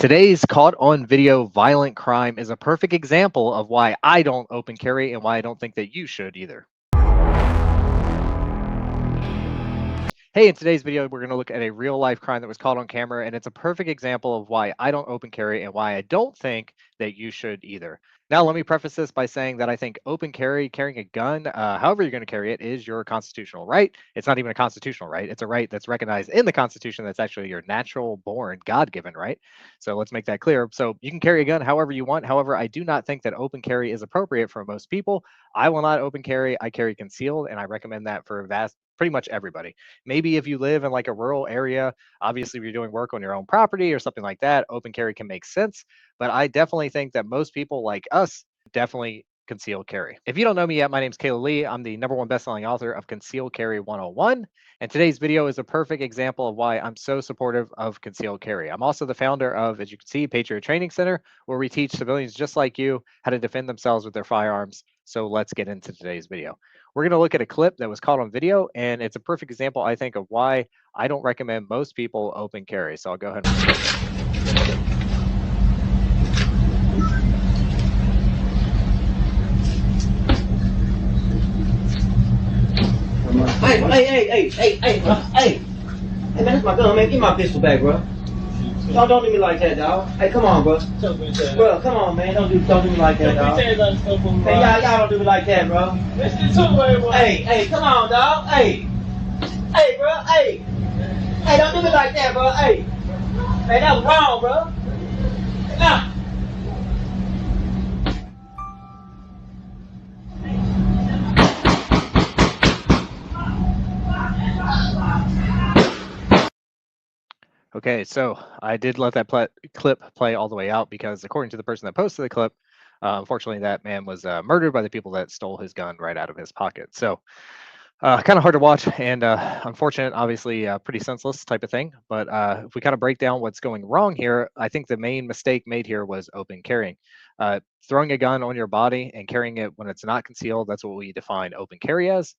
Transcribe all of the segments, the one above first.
Today's caught on video violent crime is a perfect example of why I don't open carry and why I don't think that you should either. Hey, in today's video, we're going to look at a real life crime that was caught on camera, and it's a perfect example of why I don't open carry and why I don't think that you should either. Now, let me preface this by saying that I think open carry, carrying a gun, however you're going to carry it, is your constitutional right. It's not even a constitutional right. It's a right that's recognized in the Constitution that's actually your natural born, God given right. So let's make that clear. So you can carry a gun however you want. However, I do not think that open carry is appropriate for most people. I will not open carry. I carry concealed, and I recommend that for pretty much everybody. Maybe if you live in like a rural area, obviously if you're doing work on your own property or something like that, open carry can make sense. But I definitely think that most people like us definitely concealed carry. If you don't know me yet, my name is Kayla Lee. I'm the #1 best-selling author of Concealed Carry 101. And today's video is a perfect example of why I'm so supportive of concealed carry. I'm also the founder of, as you can see, Patriot Training Center, where we teach civilians just like you how to defend themselves with their firearms. So let's get into today's video. We're going to look at a clip that was caught on video, and it's a perfect example, I think, of why I don't recommend most people open carry. So I'll go ahead and Hey, man, that's my gun, man. Give my pistol back, bro. Don't do me like that, dog. Hey, come on, bro. Bro, come on, man. Don't do me like that, dog. Hey, y'all don't do me like that, bro. Hey, come on, dog. Hey, bro. Hey, don't do me like that, bro. Hey, man, that was wrong, bro. Nah. Okay, so I did let that clip play all the way out because according to the person that posted the clip, unfortunately that man was murdered by the people that stole his gun right out of his pocket. So kind of hard to watch and unfortunate, obviously pretty senseless type of thing. But if we kind of break down what's going wrong here, I think the main mistake made here was open carrying. Throwing a gun on your body and carrying it when it's not concealed, that's what we define open carry as.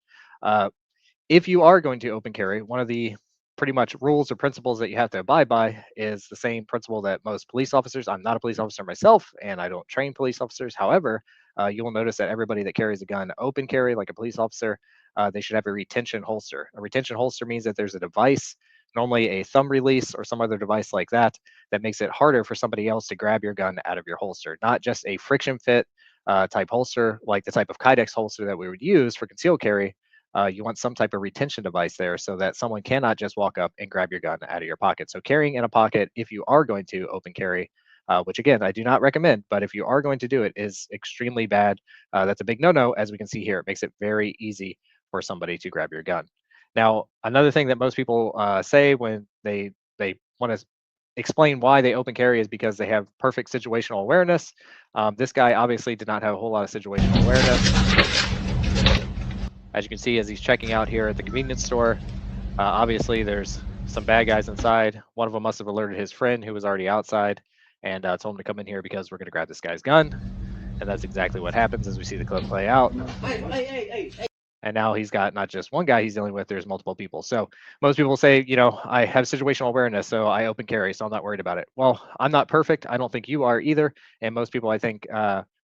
If you are going to open carry, one of the pretty much rules or principles that you have to abide by is the same principle that most police officers. I'm not a police officer myself, and I don't train police officers. However, you will notice that everybody that carries a gun open carry, like a police officer, they should have a retention holster. A retention holster means that there's a device, normally a thumb release or some other device like that, that makes it harder for somebody else to grab your gun out of your holster. Not just a friction fit type holster, like the type of Kydex holster that we would use for concealed carry. You want some type of retention device there so that someone cannot just walk up and grab your gun out of your pocket. So carrying in a pocket, if you are going to open carry, which again, I do not recommend, but if you are going to do it, is extremely bad. That's a big no-no, as we can see here. It makes it very easy for somebody to grab your gun. Now, another thing that most people say when they want to explain why they open carry is because they have perfect situational awareness. This guy obviously did not have a whole lot of situational awareness. As you can see, as he's checking out here at the convenience store, obviously there's some bad guys inside. One of them must have alerted his friend who was already outside and told him to come in here because we're going to grab this guy's gun. And that's exactly what happens as we see the clip play out. And now he's got not just one guy he's dealing with, there's multiple people. So most people say, you know, I have situational awareness, so I open carry, so I'm not worried about it. Well, I'm not perfect. I don't think you are either. And most people, I think,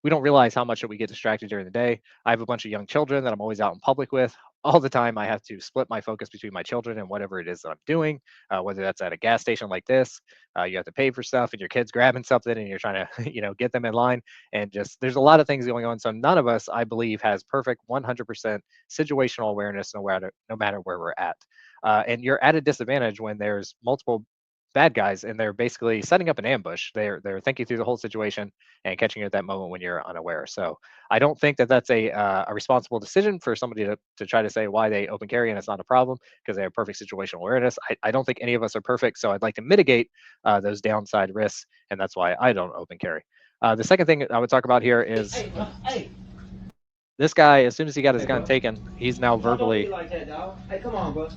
we don't realize how much that we get distracted during the day. I have a bunch of young children that I'm always out in public with. All the time, I have to split my focus between my children and whatever it is that I'm doing, whether that's at a gas station like this, you have to pay for stuff and your kid's grabbing something and you're trying to, get them in line. And just there's a lot of things going on. So none of us, I believe, has perfect 100% situational awareness no matter where we're at. And you're at a disadvantage when there's multiple bad guys and they're basically setting up an ambush. They're thinking through the whole situation and catching you at that moment when you're unaware. So I don't think that that's a responsible decision for somebody to try to say why they open carry and it's not a problem because they have perfect situational awareness. I don't think any of us are perfect, so I'd like to mitigate those downside risks, and that's why I don't open carry. The second thing I would talk about here is this guy, as soon as he got his gun taken, he's now verbally. Hey, come on, bro.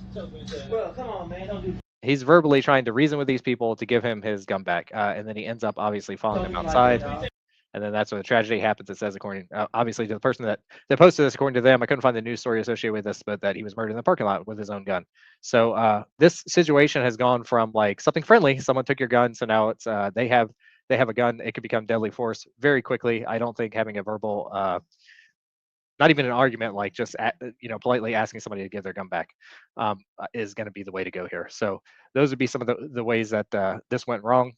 Bro, come on, man. Don't do. He's verbally trying to reason with these people to give him his gun back, and then he ends up obviously following them outside. And then that's when the tragedy happens. It says, according, obviously, to the person that posted this, according to them, I couldn't find the news story associated with this, but that he was murdered in the parking lot with his own gun. So this situation has gone from like something friendly, someone took your gun, so now it's they have a gun. It could become deadly force very quickly. I don't think having a verbal, not even an argument, like just politely asking somebody to give their gun back, is going to be the way to go here. So those would be some of the ways that this went wrong.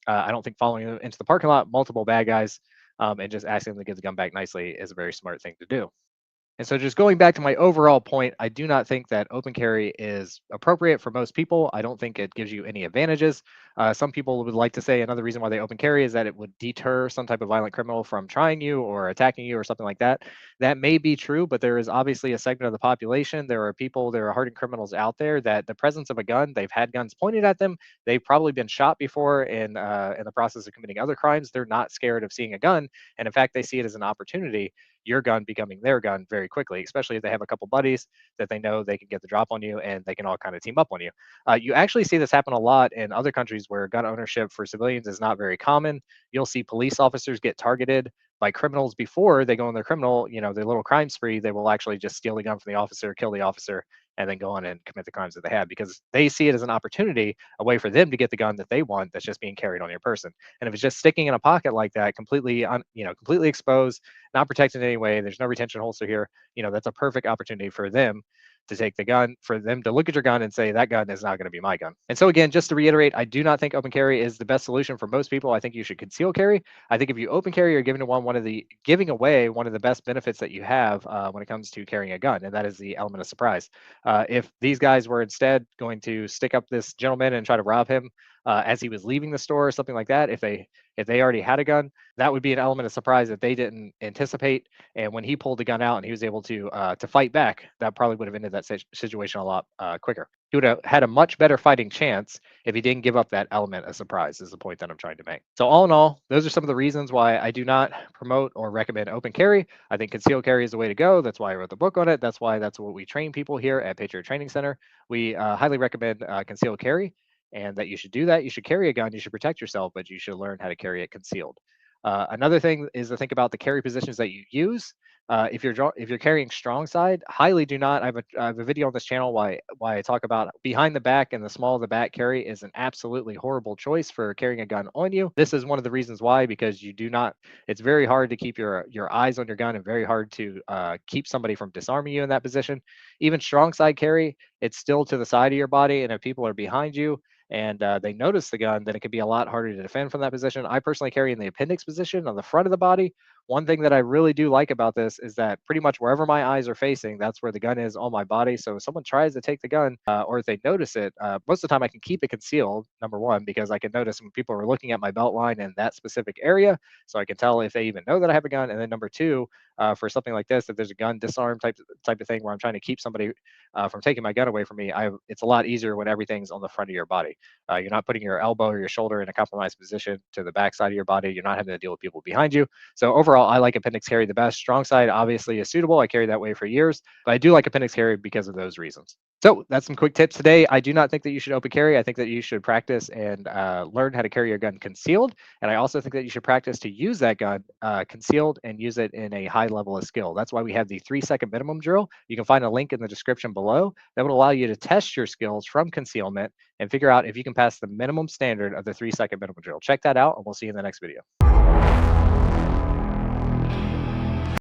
I don't think following them into the parking lot, multiple bad guys, and just asking them to give the gun back nicely is a very smart thing to do. And so, just going back to my overall point, I do not think that open carry is appropriate for most people. I don't think it gives you any advantages. Some people would like to say another reason why they open carry is that it would deter some type of violent criminal from trying you or attacking you or something like that. That may be true, but there is obviously a segment of the population. There are hardened criminals out there that the presence of a gun, they've had guns pointed at them. They've probably been shot before in the process of committing other crimes. They're not scared of seeing a gun, and in fact, they see it as an opportunity, your gun becoming their gun very quickly, especially if they have a couple buddies that they know they can get the drop on you and they can all kind of team up on you. You actually see this happen a lot in other countries where gun ownership for civilians is not very common. You'll see police officers get targeted by criminals before they go on their criminal, their little crime spree. They will actually just steal the gun from the officer, kill the officer, and then go on and commit the crimes that they have because they see it as an opportunity, a way for them to get the gun that they want that's just being carried on your person. And if it's just sticking in a pocket like that, completely exposed, not protected in any way, there's no retention holster here, that's a perfect opportunity for them to take the gun, for them to look at your gun and say, that gun is not going to be my gun. And so, again, just to reiterate, I do not think open carry is the best solution for most people. I think you should conceal carry. I think if you open carry, you're giving away one of the best benefits that you have when it comes to carrying a gun, and that is the element of surprise. If these guys were instead going to stick up this gentleman and try to rob him as he was leaving the store or something like that, if they already had a gun, that would be an element of surprise that they didn't anticipate. And when he pulled the gun out and he was able to fight back, that probably would have ended that situation a lot quicker. He would have had a much better fighting chance if he didn't give up that element of surprise. Is the point that I'm trying to make. So all in all, those are some of the reasons why I do not promote or recommend open carry. I think concealed carry is the way to go. That's why I wrote the book on it. That's what we train people here at Patriot Training Center. We highly recommend concealed carry, and that you should do that. You should carry a gun. You should protect yourself, but you should learn how to carry it concealed. Another thing is to think about the carry positions that you use. If you're carrying strong side, highly do not. I have a video on this channel why I talk about behind the back and the small of the back carry is an absolutely horrible choice for carrying a gun on you. This is one of the reasons why, because you do not. It's very hard to keep your eyes on your gun and very hard to keep somebody from disarming you in that position. Even strong side carry, it's still to the side of your body, and if people are behind you and they notice the gun, then it can be a lot harder to defend from that position. I personally carry in the appendix position on the front of the body. One thing that I really do like about this is that pretty much wherever my eyes are facing, that's where the gun is on my body. So if someone tries to take the gun or if they notice it, most of the time I can keep it concealed, number one, because I can notice when people are looking at my belt line in that specific area. So I can tell if they even know that I have a gun. And then number two, for something like this, if there's a gun disarm type of thing where I'm trying to keep somebody from taking my gun away from me, it's a lot easier when everything's on the front of your body. You're not putting your elbow or your shoulder in a compromised position to the back side of your body. You're not having to deal with people behind you. So overall, I like appendix carry the best. Strong side obviously is suitable. I carry that way for years, but I do like appendix carry because of those reasons. So that's some quick tips today. I do not think that you should open carry. I think that you should practice and learn how to carry your gun concealed. And I also think that you should practice to use that gun concealed and use it in a high level of skill. That's why we have the 3-second minimum drill. You can find a link in the description below that would allow you to test your skills from concealment and figure out if you can pass the minimum standard of the 3-second minimum drill. Check that out, and we'll see you in the next video.